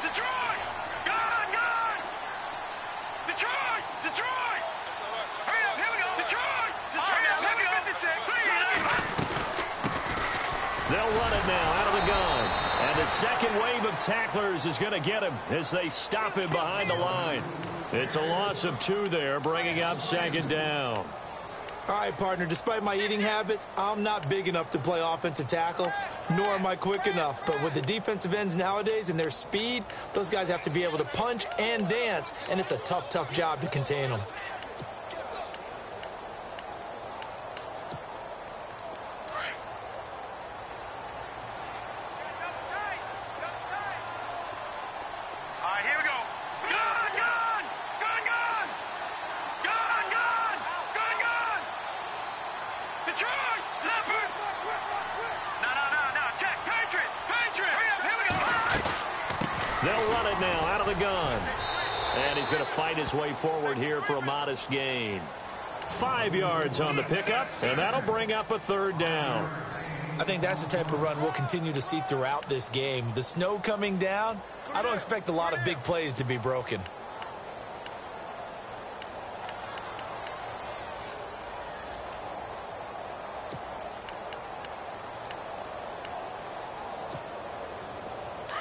Detroit! Gone! Gone! Detroit! Detroit! Hurry up, here we go! Detroit! Detroit! Let me get this in. They'll run it now out of the gun. And the second wave of tacklers is going to get him as they stop him behind the line. It's a loss of 2 there, bringing up second down. All right, partner, despite my eating habits, I'm not big enough to play offensive tackle, nor am I quick enough. But with the defensive ends nowadays and their speed, those guys have to be able to punch and dance, and it's a tough, tough job to contain them. They'll run it now out of the gun. And he's going to fight his way forward here for a modest gain. 5 yards on the pickup, and that'll bring up a third down. I think that's the type of run we'll continue to see throughout this game. The snow coming down, I don't expect a lot of big plays to be broken.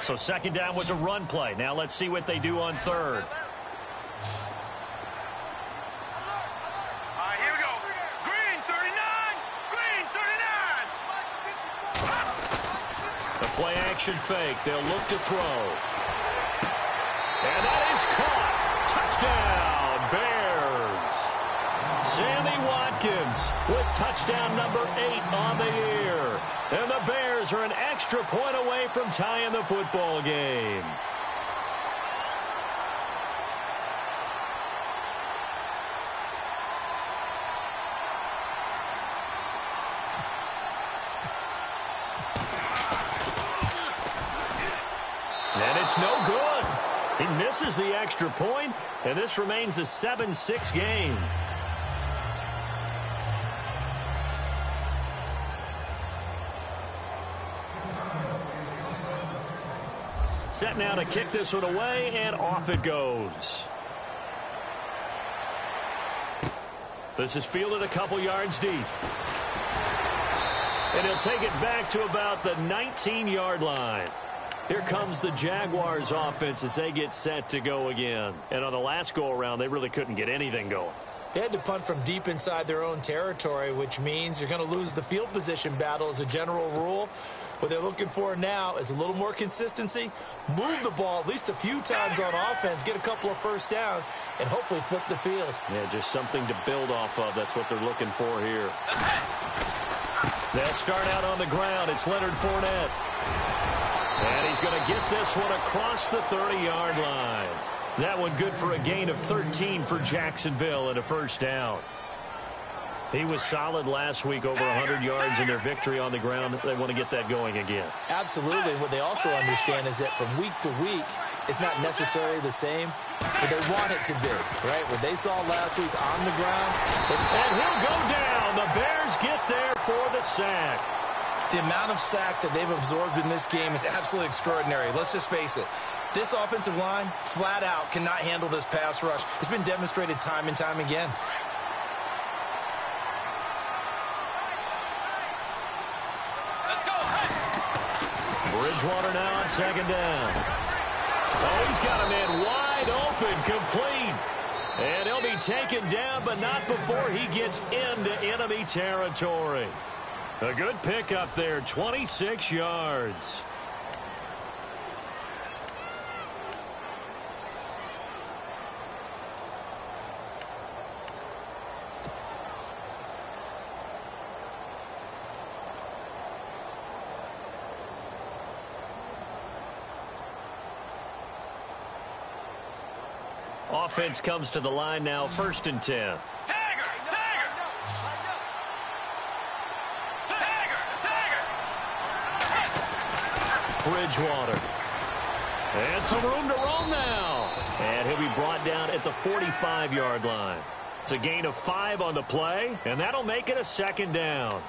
So second down was a run play. Now let's see what they do on third. Here we go. Green 39. Green 39. The play action fake. They'll look to throw. And that is caught. Touchdown, Bears. Sammy Watkins with touchdown number 8 on the year. And the Bears are an extra point away from tying the football game. And it's no good. He misses the extra point, and this remains a 7-6 game. Set now to kick this one away, and off it goes. This is fielded a couple yards deep. And he'll take it back to about the 19-yard line. Here comes the Jaguars offense as they get set to go again. And on the last go-around, they really couldn't get anything going. They had to punt from deep inside their own territory, which means you're going to lose the field position battle as a general rule. What they're looking for now is a little more consistency, move the ball at least a few times on offense, get a couple of first downs, and hopefully flip the field. Yeah, just something to build off of. That's what they're looking for here. They'll start out on the ground. It's Leonard Fournette. And he's going to get this one across the 30-yard line. That one good for a gain of 13 for Jacksonville and a first down. He was solid last week, over 100 yards in their victory on the ground. They want to get that going again. Absolutely. What they also understand is that from week to week, it's not necessarily the same, but they want it to be, right? What they saw last week on the ground. And he'll go down. The Bears get there for the sack. The amount of sacks that they've absorbed in this game is absolutely extraordinary. Let's just face it. This offensive line, flat out, cannot handle this pass rush. It's been demonstrated time and time again. Bridgewater now on second down. Oh, he's got a man wide open, complete. And he'll be taken down, but not before he gets into enemy territory. A good pickup there, 26 yards. Offense comes to the line now, 1st and 10. Bridgewater. And some room to roam now. And he'll be brought down at the 45-yard line. It's a gain of 5 on the play, and that'll make it a second down.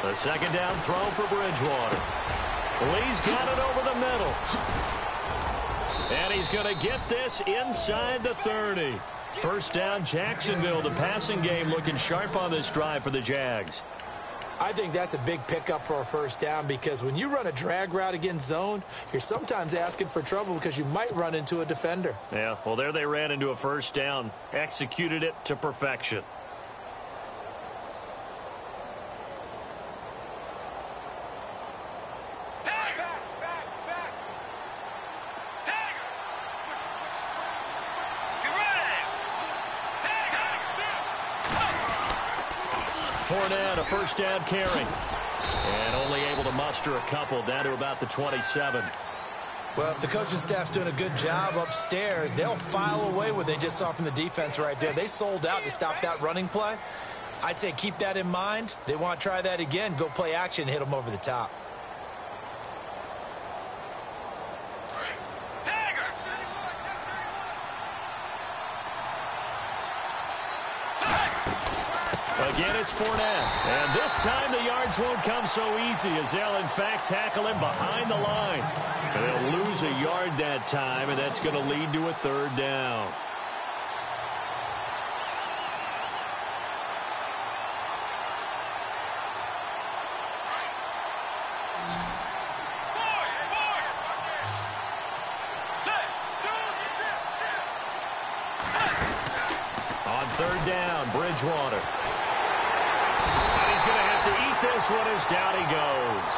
A second down throw for Bridgewater. Lee's got it over the middle. And he's going to get this inside the 30. First down, Jacksonville. The passing game looking sharp on this drive for the Jags. I think that's a big pickup for a first down because when you run a drag route against zone, you're sometimes asking for trouble because you might run into a defender. Yeah, well, there they ran into a first down. Executed it to perfection. Fournette, a first down carry. And only able to muster a couple down to about the 27. Well, if the coaching staff's doing a good job upstairs, they'll file away what they just saw from the defense right there. They sold out to stop that running play. I'd say keep that in mind. They want to try that again. Go play action, hit them over the top. Again, it's Fournette. And this time the yards won't come so easy as they'll, in fact, tackle him behind the line. And they'll lose a yard that time, and that's going to lead to a third down. On third down, Bridgewater. He's going to have to eat this one as down he goes.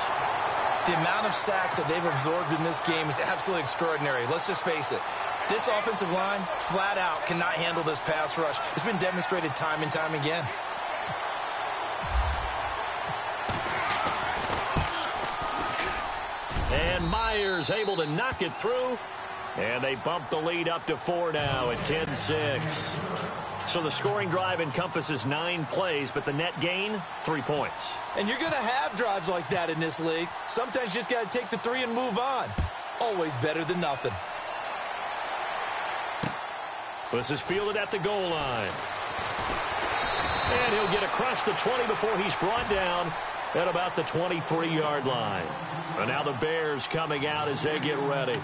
The amount of sacks that they've absorbed in this game is absolutely extraordinary. Let's just face it. This offensive line, flat out, cannot handle this pass rush. It's been demonstrated time and time again. And Myers able to knock it through. And they bump the lead up to 4 now at 10-6. So the scoring drive encompasses 9 plays, but the net gain, 3 points. And you're going to have drives like that in this league. Sometimes you just got to take the 3 and move on. Always better than nothing. This is fielded at the goal line. And he'll get across the 20 before he's brought down at about the 23-yard line. And now the Bears coming out as they get ready.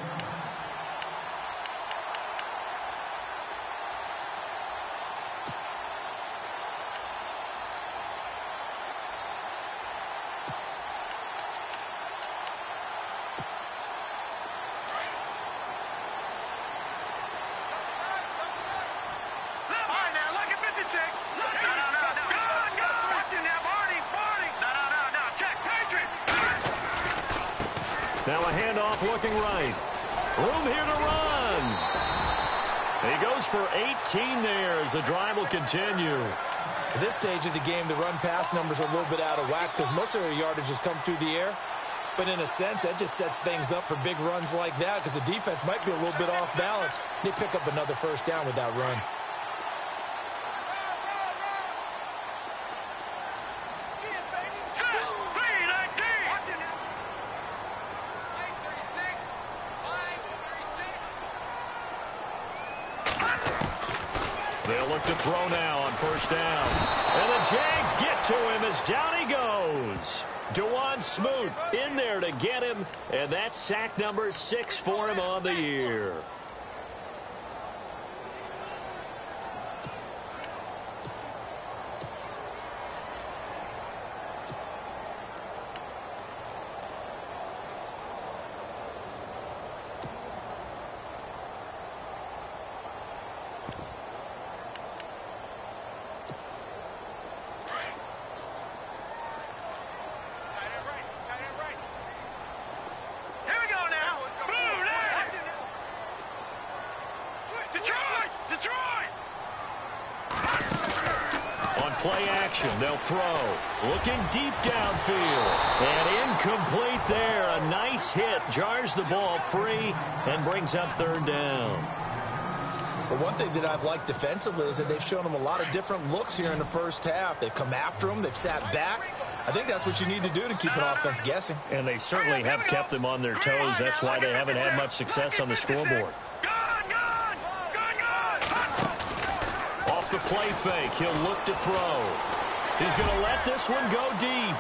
Now a handoff looking right. Room here to run. He goes for 18 there as the drive will continue. At this stage of the game, the run-pass numbers are a little bit out of whack because most of their yardage has come through the air. But in a sense, that just sets things up for big runs like that because the defense might be a little bit off balance. They pick up another first down with that run. They'll look to throw now on first down. And the Jags get to him as down he goes. Dewan Smoot in there to get him. And that's sack number 6 for him on the year. Play action, they'll throw. Looking deep downfield. And incomplete there. A nice hit. Jars the ball free and brings up third down. But one thing that I've liked defensively is that they've shown them a lot of different looks here in the first half. They've come after them. They've sat back. I think that's what you need to do to keep an offense guessing. And they certainly have kept them on their toes. That's why they haven't had much success on the scoreboard. The play fake. He'll look to throw. He's going to let this one go deep.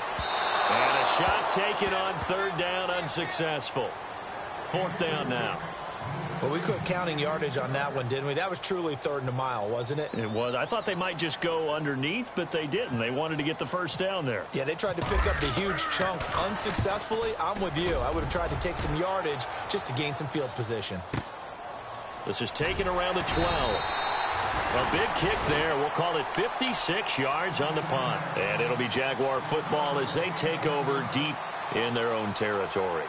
And a shot taken on third down, unsuccessful. Fourth down now. Well, we quit counting yardage on that one, didn't we? That was truly third and a mile, wasn't it? It was. I thought they might just go underneath, but they didn't. They wanted to get the first down there. Yeah, they tried to pick up the huge chunk unsuccessfully. I'm with you. I would have tried to take some yardage just to gain some field position. This is taken around the 12. A big kick there. We'll call it 56 yards on the punt. And it'll be Jaguar football as they take over deep in their own territory.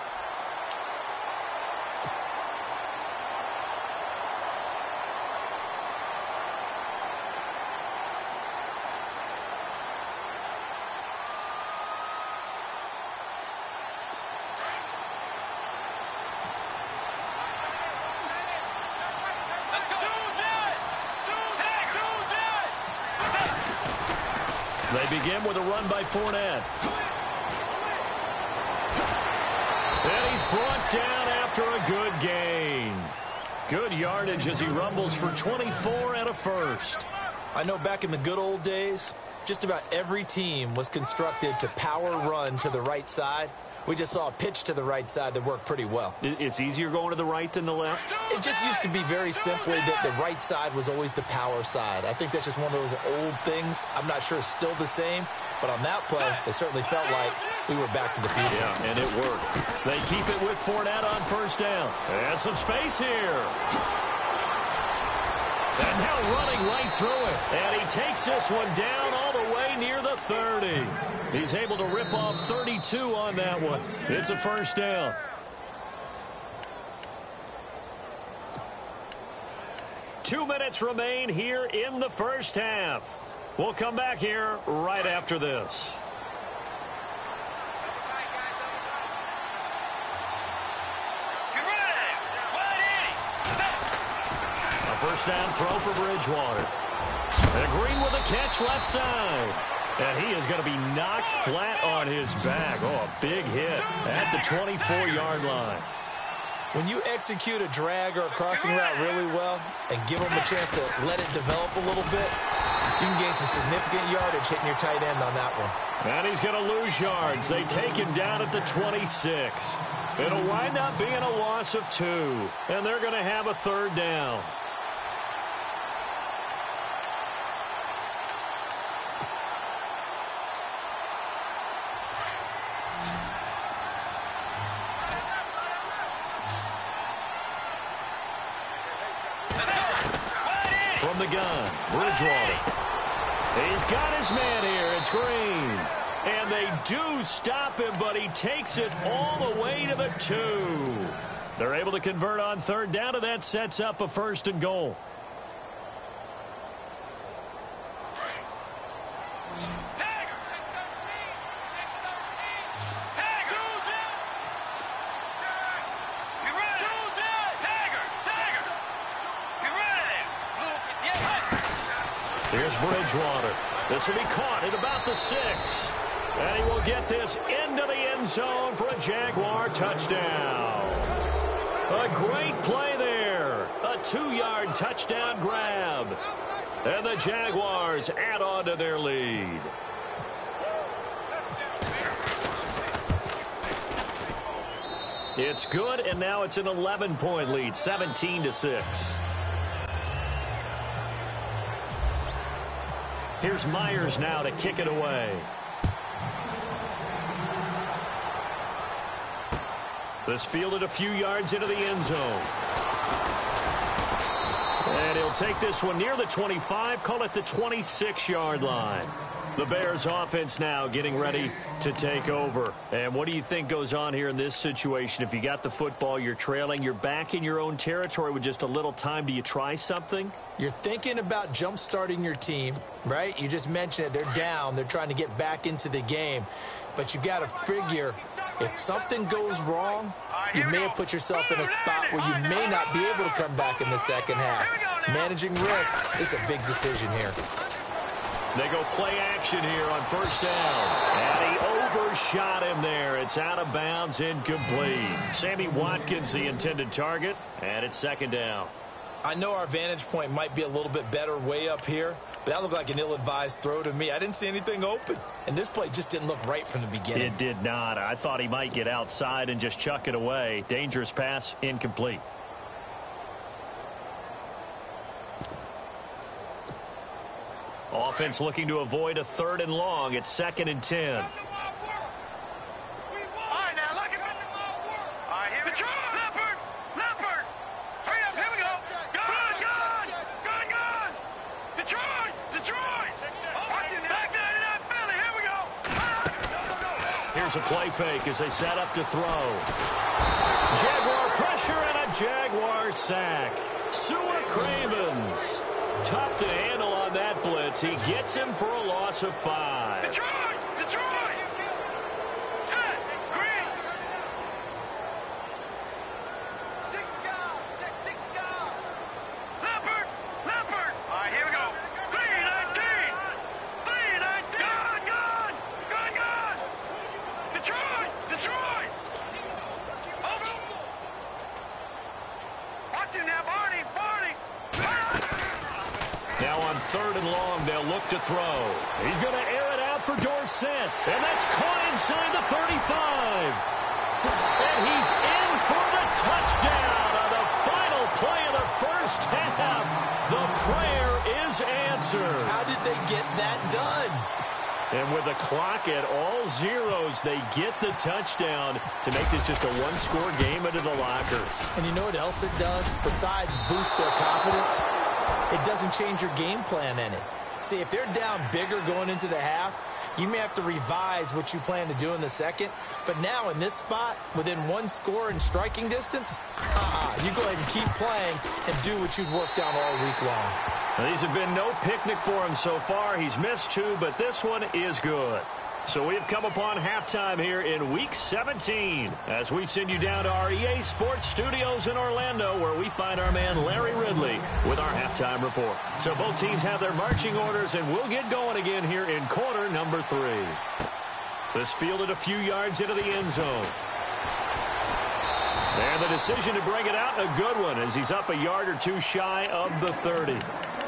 They begin with a run by Fournette. And he's brought down after a good gain. Good yardage as he rumbles for 24 and a first. I know back in the good old days, just about every team was constructed to power run to the right side. We just saw a pitch to the right side that worked pretty well. It's easier going to the right than the left? It just used to be very simply that the right side was always the power side. I think that's just one of those old things. I'm not sure it's still the same, but on that play, it certainly felt like we were back to the future. Yeah, and it worked. They keep it with Fournette on first down. And some space here. And now running right through it. And he takes this one down all the way near the 30. He's able to rip off 32 on that one. It's a first down. Two minutes remain here in the first half. We'll come back here right after this. First down throw for Bridgewater. And Green with a catch left side. And he is going to be knocked flat on his back. Oh, a big hit at the 24-yard line. When you execute a drag or a crossing route really well and give them a chance to let it develop a little bit, you can gain some significant yardage hitting your tight end on that one. And he's going to lose yards. They take him down at the 26. It'll wind up being a loss of 2. And they're going to have a third down. From the gun, Bridgewater. He's got his man here. It's Green. And they do stop him, but he takes it all the way to the 2. They're able to convert on third down, and that sets up a first and goal. Here's Bridgewater. This will be caught at about the 6. And he will get this into the end zone for a Jaguar touchdown. A great play there. A 2-yard touchdown grab. And the Jaguars add on to their lead. It's good, and now it's an 11-point lead, 17-6. Here's Myers now to kick it away. This fielded a few yards into the end zone. And he'll take this one near the 25, call it the 26-yard line. The Bears offense now getting ready to take over. And what do you think goes on here in this situation? If you got the football, you're trailing, you're back in your own territory with just a little time. Do you try something? You're thinking about jump-starting your team, right? You just mentioned it. They're down. They're trying to get back into the game. But you got to figure if something goes wrong, you may have put yourself in a spot where you may not be able to come back in the second half. Managing risk is a big decision here. They go play action here on first down. And he overshot him there. It's out of bounds, incomplete. Sammy Watkins, the intended target, and it's second down. I know our vantage point might be a little bit better way up here, But that looked like an ill-advised throw to me. I didn't see anything open. And this play just didn't look right from the beginning. It did not. I thought he might get outside and just chuck it away. Dangerous pass, incomplete. Offense looking to avoid a 3rd and long. It's 2nd and 10. Here's a play fake as they set up to throw. Jaguar pressure and a Jaguar sack. Su'a Cravens. Tough to handle on that blitz. He gets him for a loss of 5. Detroit! Detroit! Set! Green! Leopard! Leopard! All right, here we go. 3-19! 3-19! Gone! Gone! Gone! Detroit! Detroit! Over! Watch him now, Barney! Barney! Now on 3rd and long, they'll look to throw. He's going to air it out for Dorsett. And that's caught inside the 35. And he's in for the touchdown on the final play of the first half. The prayer is answered. How did they get that done? And with the clock at all zeros, they get the touchdown to make this just a one-score game into the lockers. And you know what else it does? Besides boost their confidence, it doesn't change your game plan any. See, if they're down bigger going into the half, you may have to revise what you plan to do in the second. But now in this spot, within 1 score in striking distance, you go ahead and keep playing and do what you've worked on all week long. Now, these have been no picnic for him so far. He's missed 2, but this one is good. So we've come upon halftime here in Week 17 as we send you down to our EA Sports Studios in Orlando, where we find our man Larry Ridley with our halftime report. So both teams have their marching orders, and we'll get going again here in quarter number 3. This fielded a few yards into the end zone. And the decision to bring it out, a good one, as he's up a yard or 2 shy of the 30.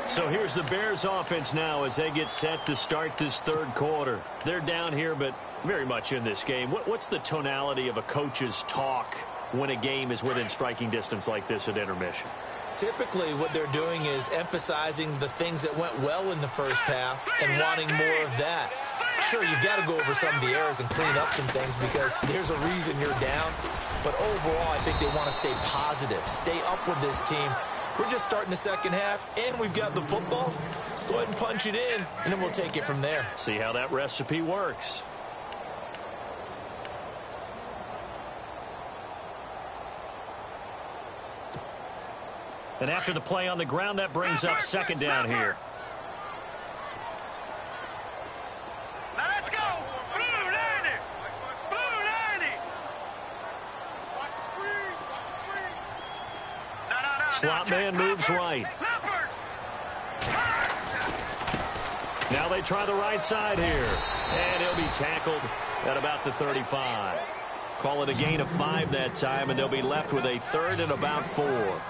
So here's the Bears offense now as they get set to start this 3rd quarter. They're down here, but very much in this game. What's the tonality of a coach's talk when a game is within striking distance like this at intermission? Typically, what they're doing is emphasizing the things that went well in the first half and wanting more of that. Sure, you've got to go over some of the errors and clean up some things because there's a reason you're down. But overall, I think they want to stay positive, stay up with this team. We're just starting the second half, and we've got the football. Let's go ahead and punch it in, and then we'll take it from there. See how that recipe works. And after the play on the ground, that brings up 2nd down here. Now let's go! Blue 90! Blue 90! Slot man moves right. Now they try the right side here. And he'll be tackled at about the 35. Call it a gain of 5 that time, and they'll be left with a 3rd and about 4.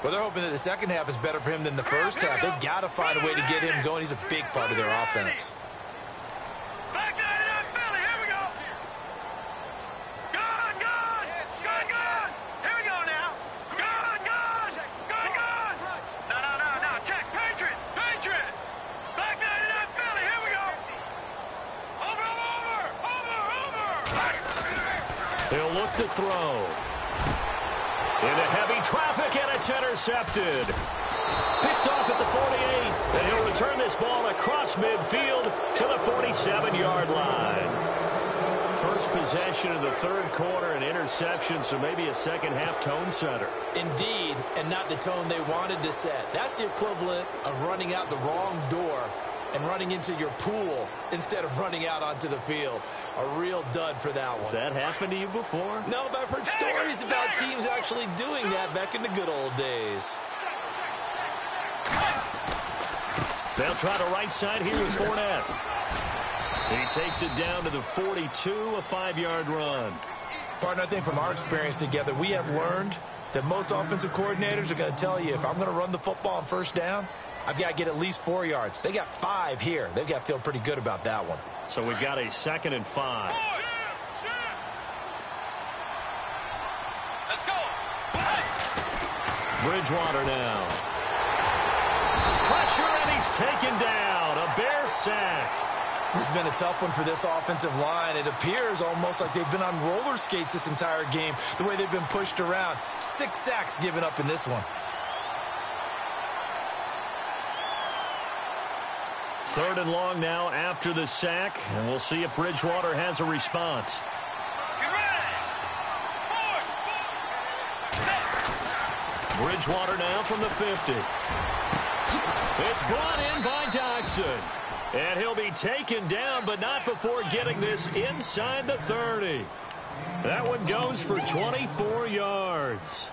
Well, they're hoping that the second half is better for him than the first half. They've got to find a way to get him going. He's a big part of their offense. Back down to that Philly. Here we go. Gone, gone. Gone, gone. Here we go now. Gone, gone. Gone, gone. No. Check. Patriot. Patriot. Back down to that Philly. Here we go. Over. He'll look to throw. Into heavy traffic, and it's intercepted. Picked off at the 48, and he'll return this ball across midfield to the 47-yard line. First possession of the 3rd quarter, an interception, so maybe a second-half tone setter. Indeed, and not the tone they wanted to set. That's the equivalent of running out the wrong door and running into your pool instead of running out onto the field. A real dud for that one. Has that happened to you before? No, but I've heard stories about teams actually doing that back in the good old days. They'll try the right side here with Fournette. He takes it down to the 42, a 5-yard run. Partner, I think from our experience together, we have learned that most offensive coordinators are going to tell you, if I'm going to run the football on first down, I've got to get at least 4 yards. They got 5 here. They've got to feel pretty good about that one. So we've got a 2nd and 5. Let's go. Bridgewater now. Pressure, and he's taken down. A Bear sack. This has been a tough one for this offensive line. It appears almost like they've been on roller skates this entire game, the way they've been pushed around. 6 sacks given up in this one. 3rd and long now after the sack, and we'll see if Bridgewater has a response. Get ready. Bridgewater now from the 50. It's brought in by Dodson. And he'll be taken down, but not before getting this inside the 30. That one goes for 24 yards.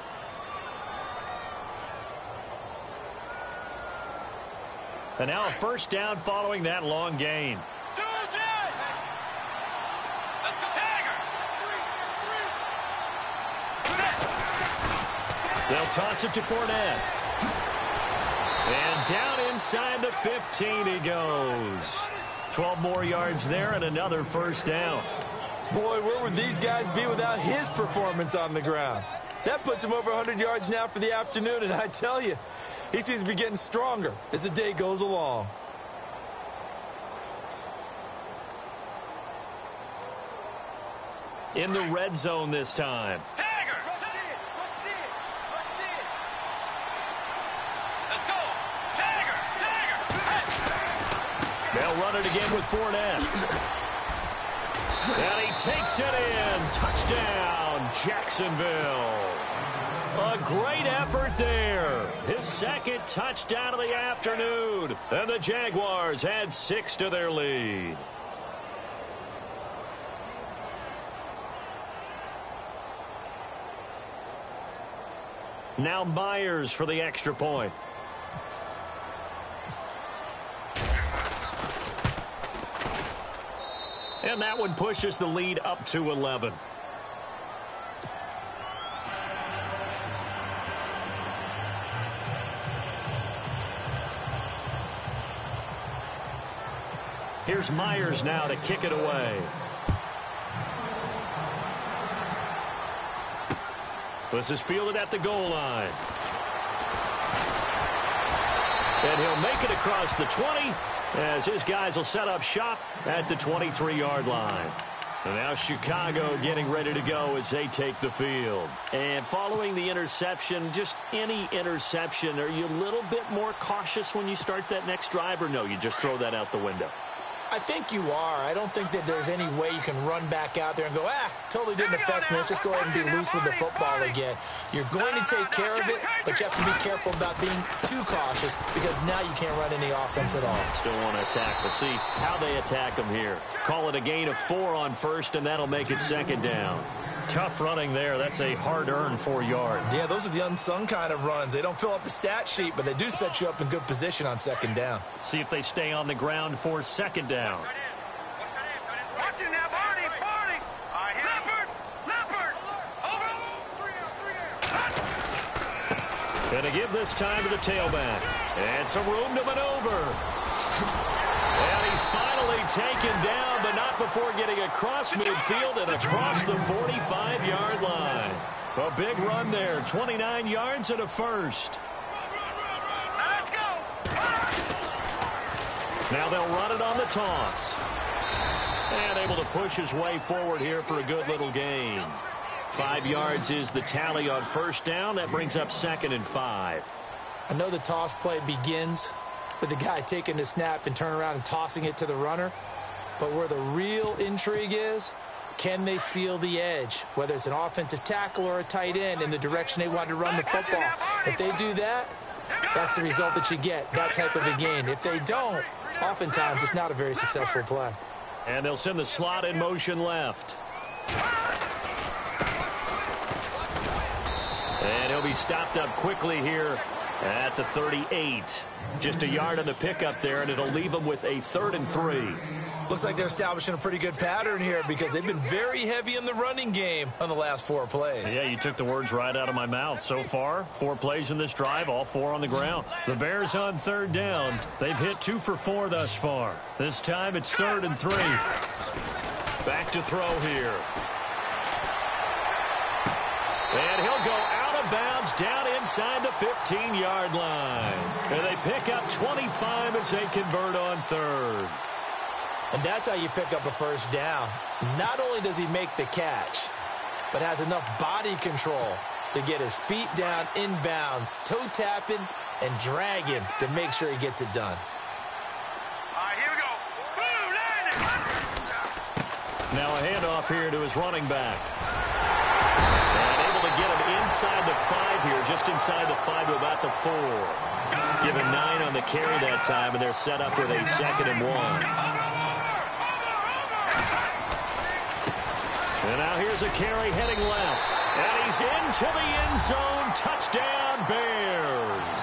And now a first down following that long gain. Let's go, Tiger. They'll toss it to Fournette. And down inside the 15 he goes. 12 more yards there and another first down. Boy, where would these guys be without his performance on the ground? That puts him over 100 yards now for the afternoon, and I tell you, he seems to be getting stronger as the day goes along. In the red zone this time. Tiger. Let's go. Tiger. They'll run it again with Fournette. And he takes it in. Touchdown, Jacksonville. A great effort there. His 2nd touchdown of the afternoon. And the Jaguars add 6 to their lead. Now Myers for the extra point. And that one pushes the lead up to 11. Here's Myers now to kick it away. This is fielded at the goal line. And he'll make it across the 20 as his guys will set up shop at the 23-yard line. And now Chicago getting ready to go as they take the field. And following the interception, just any interception, are you a little bit more cautious when you start that next drive, or no, you just throw that out the window? I think you are. I don't think that there's any way you can run back out there and go, totally didn't affect me. Let's just go ahead and be loose with the football again. You're going to take care of it, but you have to be careful about being too cautious because now you can't run any offense at all. Still want to attack. We'll see how they attack them here. Call it a gain of 4 on first, and that'll make it 2nd down. Tough running there. That's a hard-earned 4 yards. Yeah, those are the unsung kind of runs. They don't fill up the stat sheet, but they do set you up in good position on 2nd down. See if they stay on the ground for 2nd down. Watch it now, Barney. Leopard. Over. Gonna give this time to the tailback. And some room to maneuver. And he's finally taken down, but not before getting across midfield and across the 45-yard line. A big run there, 29 yards and a first. Let's go. Now they'll run it on the toss. And able to push his way forward here for a good little gain. 5 yards is the tally on first down. That brings up 2nd and 5. I know the toss play begins with the guy taking the snap and turning around and tossing it to the runner. But where the real intrigue is, can they seal the edge, whether it's an offensive tackle or a tight end, in the direction they want to run the football? If they do that, that's the result that you get, that type of a gain. If they don't, oftentimes it's not a very successful play. And they'll send the slot in motion left. And he'll be stopped up quickly here at the 38. Just a yard on the pickup there, and it'll leave him with a 3rd and 3. Looks like they're establishing a pretty good pattern here because they've been very heavy in the running game on the last 4 plays. Yeah, you took the words right out of my mouth. So far, 4 plays in this drive, all 4 on the ground. The Bears on 3rd down. They've hit 2 for 4 thus far. This time it's 3rd and 3. Back to throw here. And he'll go out of bounds down inside the 15-yard line. And they pick up 25 as they convert on 3rd. And that's how you pick up a 1st down. Not only does he make the catch, but has enough body control to get his feet down inbounds, toe tapping and dragging to make sure he gets it done. All right, here we go. Boom, landing. Now a handoff here to his running back. And able to get him inside the 5 here, just inside the 5 to about the 4. Give him 9 on the carry that time, and they're set up with a 2nd and 1. And now here's a carry heading left. And he's into the end zone. Touchdown, Bears.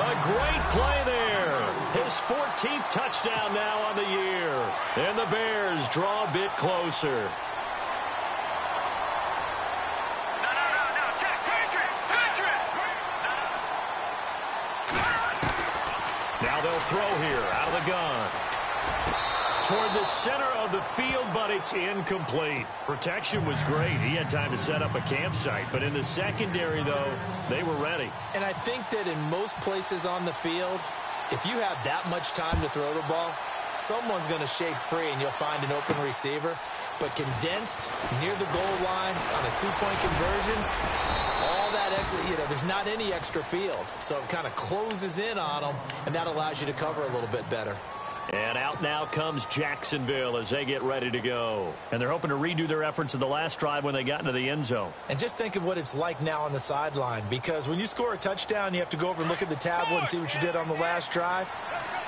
A great play there. His 14th touchdown now on the year. And the Bears draw a bit closer. No. Check. Patriot. Now they'll throw here out of the gun. Toward the center of the field, but it's incomplete. Protection was great. He had time to set up a campsite. But in the secondary, though, they were ready. And I think that in most places on the field, if you have that much time to throw the ball, someone's going to shake free and you'll find an open receiver. But condensed near the goal line on a 2-point conversion, all that extra, there's not any extra field. So it kind of closes in on them, and that allows you to cover a little bit better. And out now comes Jacksonville as they get ready to go. And they're hoping to redo their efforts in the last drive when they got into the end zone. And just think of what it's like now on the sideline, because when you score a touchdown, you have to go over and look at the tablet and see what you did on the last drive.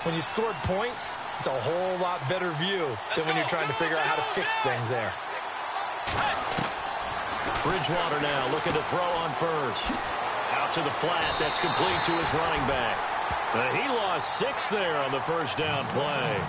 When you scored points, it's a whole lot better view than when you're trying to figure out how to fix things there. Bridgewater now looking to throw on 1st. Out to the flat. That's complete to his running back. He lost 6 there on the 1st down play.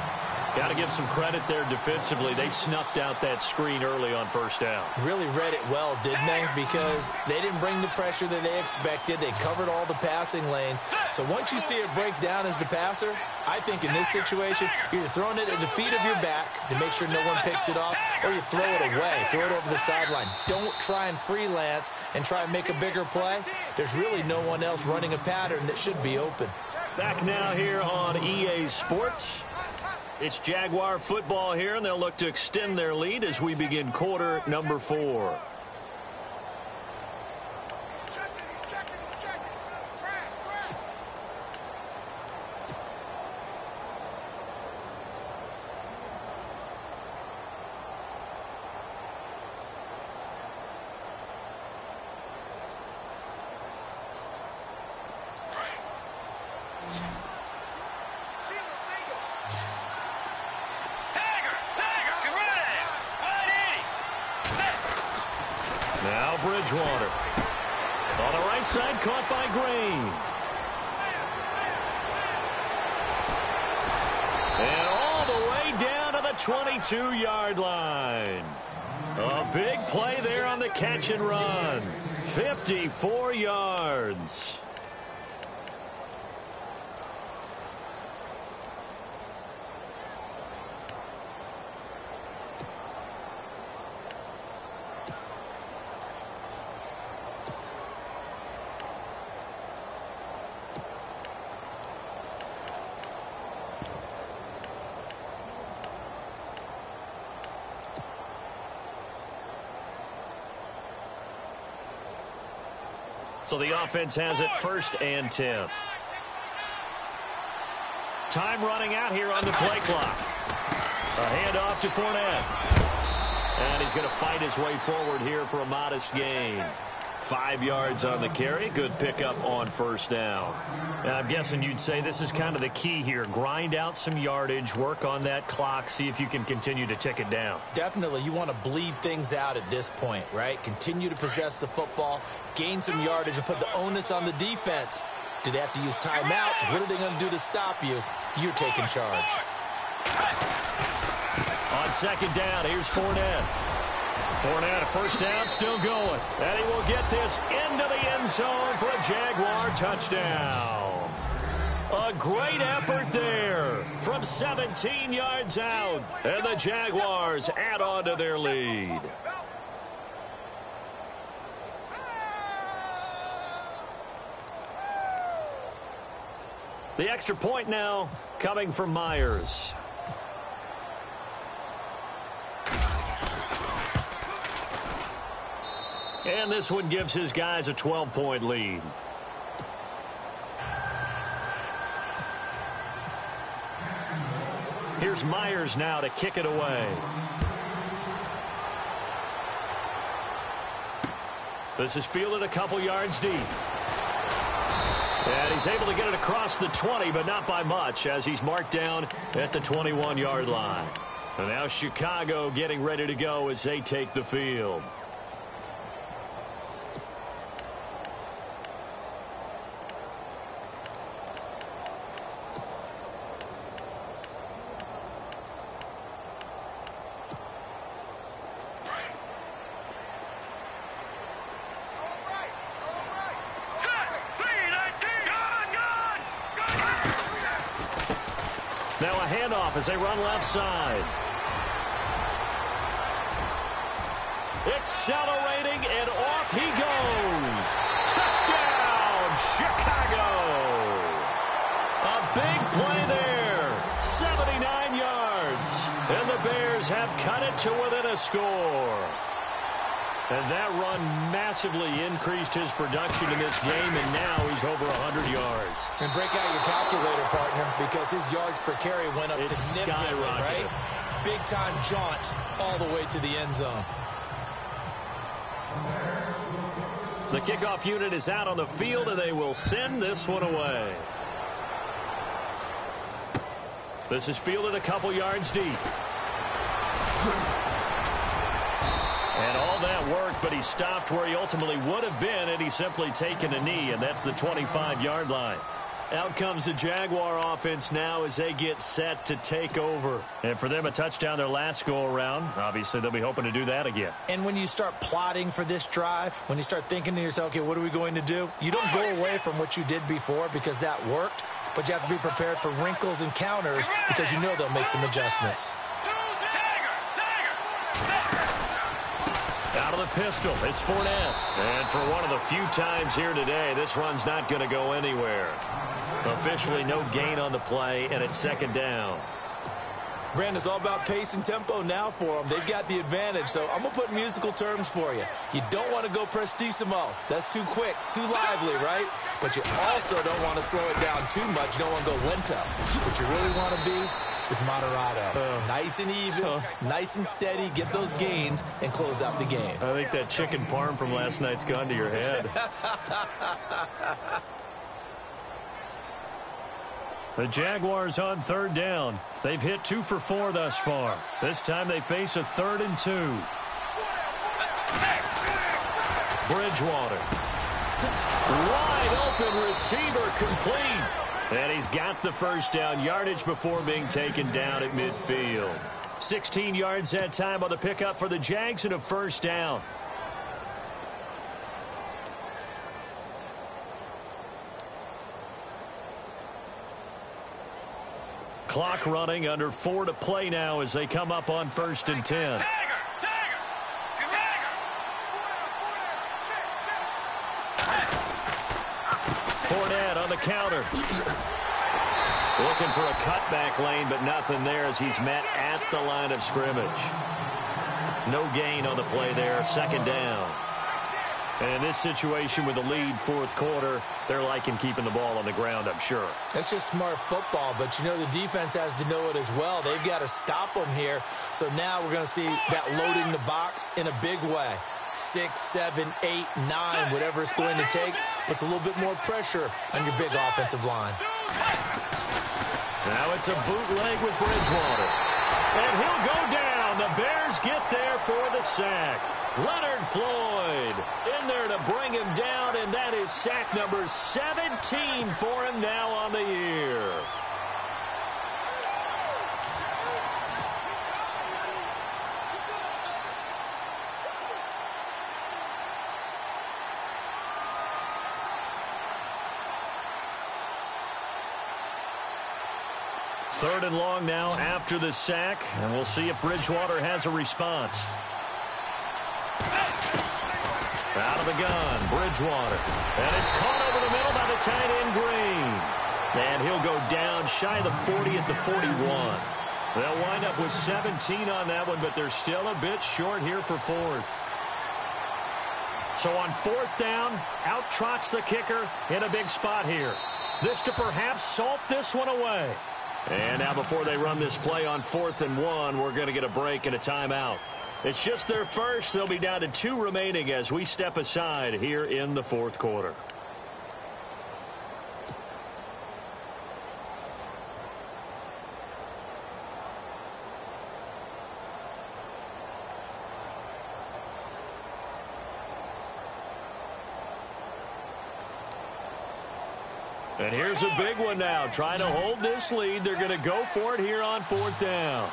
Got to give some credit there defensively. They snuffed out that screen early on 1st down. Really read it well, didn't they? Because they didn't bring the pressure that they expected. They covered all the passing lanes. So once you see it break down as the passer, I think in this situation, you're throwing it at the feet of your back to make sure no one picks it off, or you throw it away, throw it over the sideline. Don't try and freelance and try and make a bigger play. There's really no one else running a pattern that should be open. Back now here on EA Sports. It's Jaguar football here, and they'll look to extend their lead as we begin quarter number 4. Now Bridgewater. On the right side, caught by Green. And all the way down to the 22-yard line. A big play there on the catch and run. 54 yards. So the offense has it 1st and 10. Time running out here on the play clock. A handoff to Fournette. And he's going to fight his way forward here for a modest gain. 5 yards on the carry. Good pickup on 1st down. Now, I'm guessing you'd say this is kind of the key here. Grind out some yardage, work on that clock, see if you can continue to tick it down. Definitely. You want to bleed things out at this point, right? Continue to possess the football, gain some yardage, and put the onus on the defense. Do they have to use timeouts? What are they going to do to stop you? You're taking charge. On second down, here's Fournette. Fournette, a first down, still going. And he will get this into the end zone for a Jaguar touchdown. A great effort there from 17 yards out. And the Jaguars add on to their lead. The extra point now coming from Myers. And this one gives his guys a 12-point lead. Here's Myers now to kick it away. This is fielded a couple yards deep. And he's able to get it across the 20, but not by much, as he's marked down at the 21-yard line. And now Chicago getting ready to go as they take the field. Now a handoff as they run left side. Accelerating, and off he goes. Touchdown, Chicago. A big play there. 79 yards. And the Bears have cut it to within a score. And that run massively increased his production in this game, and now he's over 100 yards. And break out your calculator, partner, because his yards per carry went up significantly, right? Big-time jaunt all the way to the end zone. The kickoff unit is out on the field, and they will send this one away. This is fielded a couple yards deep. And all that worked, but he stopped where he ultimately would have been had he simply taken a knee, and that's the 25-yard line. Out comes the Jaguar offense now as they get set to take over. And for them, a touchdown their last go-around. Obviously, they'll be hoping to do that again. And when you start plotting for this drive, when you start thinking to yourself, okay, what are we going to do? You don't go away from what you did before because that worked, but you have to be prepared for wrinkles and counters because you know they'll make some adjustments. Out of the pistol, it's Fournette. And for one of the few times here today, this run's not going to go anywhere. Officially no gain on the play, and it's second down. Brandon, it's all about pace and tempo now for them. They've got the advantage, so I'm going to put musical terms for you. You don't want to go prestissimo. That's too quick, too lively, right? But you also don't want to slow it down too much. You don't want to go lento. What you really want to be is moderato. Nice and even, nice and steady, get those gains, and close out the game. I think that chicken parm from last night's gone to your head. The Jaguars on third down. They've hit 2 for 4 thus far. This time they face a 3rd and 2. Bridgewater. Wide open receiver complete. And he's got the first down yardage before being taken down at midfield. 16 yards that time on the pickup for the Jags and a first down. Clock running, under 4 to play now as they come up on 1st and 10. Fournette on the counter. Looking for a cutback lane, but nothing there as he's met at the line of scrimmage. No gain on the play there, second down. And in this situation with the lead 4th quarter, they're liking keeping the ball on the ground, I'm sure. That's just smart football, but you know the defense has to know it as well. They've got to stop them here. So now we're going to see that loading the box in a big way. 6, 7, 8, 9, whatever it's going to take, puts a little bit more pressure on your big offensive line. Now it's a bootleg with Bridgewater. And he'll go down. The Bears get there for the sack. Leonard Floyd in there to bring him down, and that is sack number 17 for him now on the year. 3rd and long now after the sack, and we'll see if Bridgewater has a response. Out of the gun, Bridgewater. And it's caught over the middle by the tight end, Green. And he'll go down shy of the 40 at the 41. They'll wind up with 17 on that one, but they're still a bit short here for 4th. So on 4th down, out trots the kicker in a big spot here. This to perhaps salt this one away. And now before they run this play on 4th and 1, we're going to get a break and a timeout. It's just their first. They'll be down to 2 remaining as we step aside here in the 4th quarter. And here's a big one now. Trying to hold this lead. They're going to go for it here on 4th down.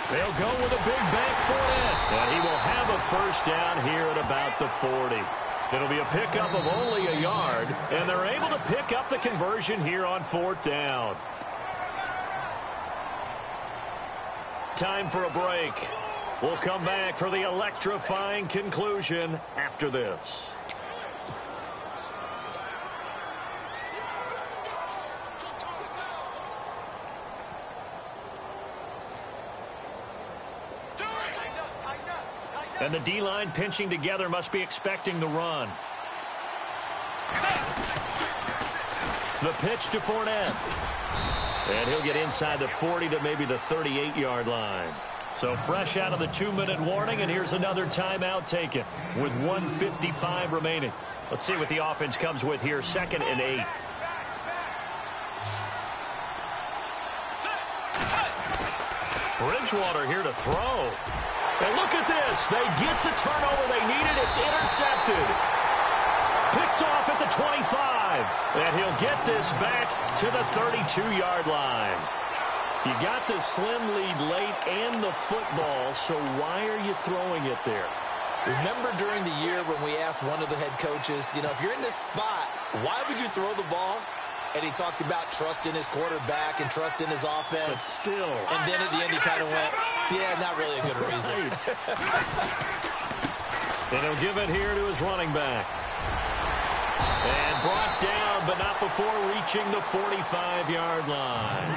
They'll go with a big bank for it. And he will have a first down here at about the 40. It'll be a pickup of only a yard. And they're able to pick up the conversion here on 4th down. Time for a break. We'll come back for the electrifying conclusion after this. And the D-line pinching together must be expecting the run. The pitch to Fournette. And he'll get inside the 40 to maybe the 38-yard line. So fresh out of the 2-minute warning, and here's another timeout taken with 1:55 remaining. Let's see what the offense comes with here, 2nd and 8. Bridgewater here to throw. And look at this. They get the turnover they needed. It's intercepted. Picked off at the 25. And he'll get this back to the 32-yard line. You got the slim lead late and the football, so why are you throwing it there? Remember during the year when we asked one of the head coaches, you know, if you're in this spot, why would you throw the ball? And he talked about trust in his quarterback and trust in his offense. But still. And then at the end he kind of went, yeah, not really a good reason. And he'll give it here to his running back. And brought down, but not before reaching the 45-yard line.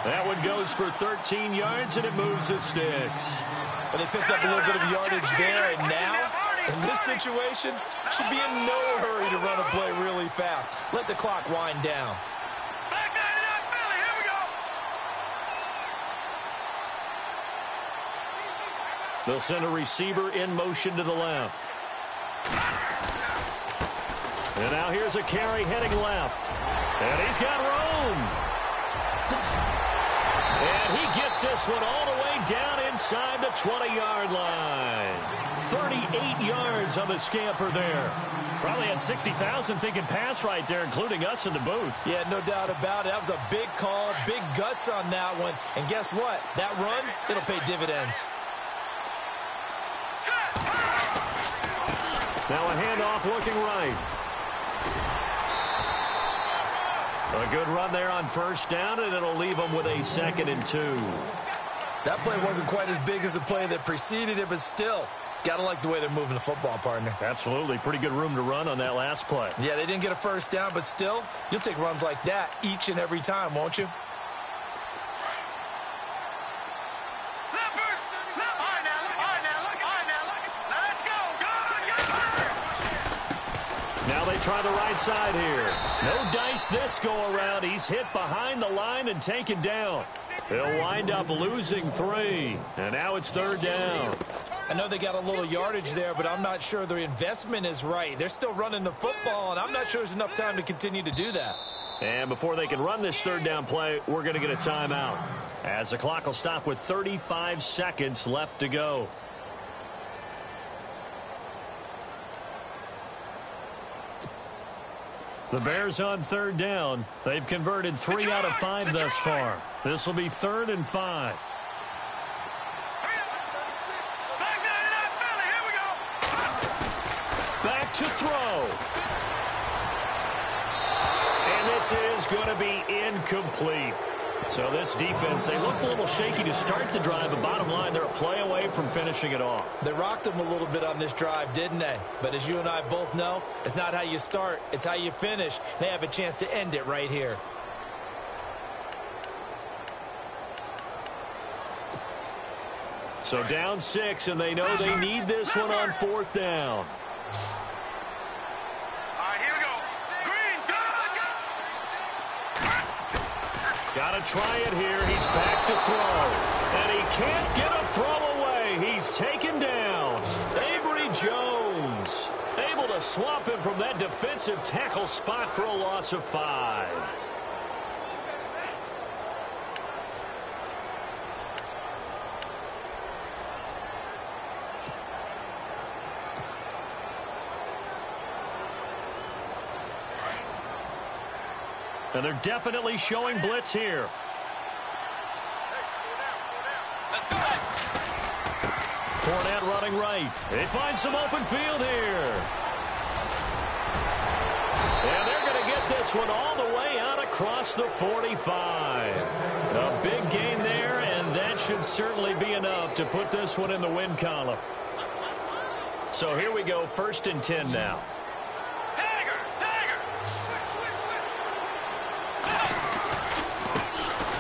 That one goes for 13 yards, and it moves the sticks. And they picked up a little bit of yardage there, and now, in this situation, should be in no hurry to run a play really fast. Let the clock wind down. Back 99 Philly, here we go. They'll send a receiver in motion to the left. And now here's a carry heading left. And he's got room. And he gets this one all the way down inside the 20-yard line. 38 yards on the scamper there. Probably had 60,000 thinking pass right there, including us in the booth. Yeah, no doubt about it. That was a big call, big guts on that one. And guess what? That run, it'll pay dividends. Now a handoff looking right. A good run there on first down, and it'll leave them with a 2nd and 2. That play wasn't quite as big as the play that preceded it, but still, got to like the way they're moving the football, partner. Absolutely. Pretty good room to run on that last play. Yeah, they didn't get a first down, but still, you'll take runs like that each and every time, won't you? Now they try the right side here. No dice this go-around. He's hit behind the line and taken down. They'll wind up losing 3. And now it's 3rd down. I know they got a little yardage there, but I'm not sure their investment is right. They're still running the football, and I'm not sure there's enough time to continue to do that. And before they can run this 3rd down play, we're going to get a timeout, as the clock will stop with 35 seconds left to go. The Bears on 3rd down. They've converted 3 out of 5 thus far. This will be 3rd and 5. Back to throw. And this this is going to be incomplete. So this defense, they looked a little shaky to start the drive, but bottom line, they're a play away from finishing it off. They rocked them a little bit on this drive, didn't they? But as you and I both know, it's not how you start, it's how you finish. They have a chance to end it right here. So down 6, and they know they need this one on 4th down. All right, here we go. Green, go! Got to try it here. He's back to throw. And he can't get a throw away. He's taken down. Avery Jones able to swamp him from that defensive tackle spot for a loss of 5. And they're definitely showing blitz here. Let's go. Fournette running right. They find some open field here. And they're going to get this one all the way out across the 45. A big gain there, and that should certainly be enough to put this one in the win column. So here we go, 1st and 10 now.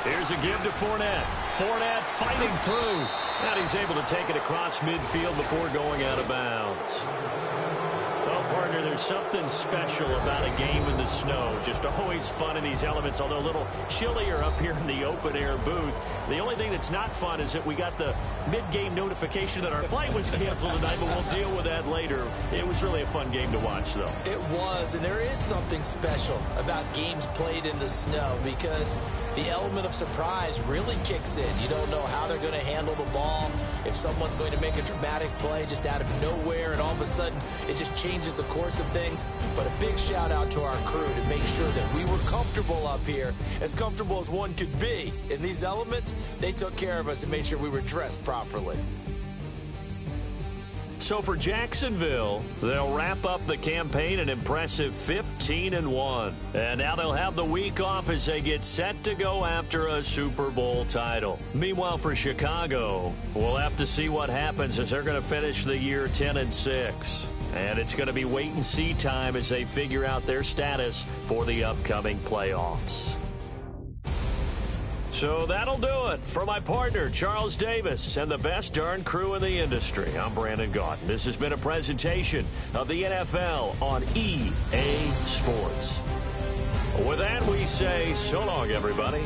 Here's a give to Fournette. Fournette fighting through. And he's able to take it across midfield before going out of bounds. Well, partner, there's something special about a game in the snow. Just always fun in these elements, although a little chillier up here in the open-air booth. The only thing that's not fun is that we got the mid-game notification that our flight was canceled tonight, but we'll deal with that later. It was really a fun game to watch, though. It was, and there is something special about games played in the snow because the element of surprise really kicks in. You don't know how they're going to handle the ball, if someone's going to make a dramatic play just out of nowhere, and all of a sudden it just changes the course of things. But a big shout out to our crew to make sure that we were comfortable up here, as comfortable as one could be. In these elements, they took care of us and made sure we were dressed properly. So for Jacksonville, they'll wrap up the campaign an impressive 15-1. And now they'll have the week off as they get set to go after a Super Bowl title. Meanwhile, for Chicago, we'll have to see what happens as they're going to finish the year 10-6. And it's going to be wait-and-see time as they figure out their status for the upcoming playoffs. So that'll do it. For my partner, Charles Davis, and the best darn crew in the industry, I'm Brandon Gaudin. This has been a presentation of the NFL on EA Sports. With that, we say so long, everybody.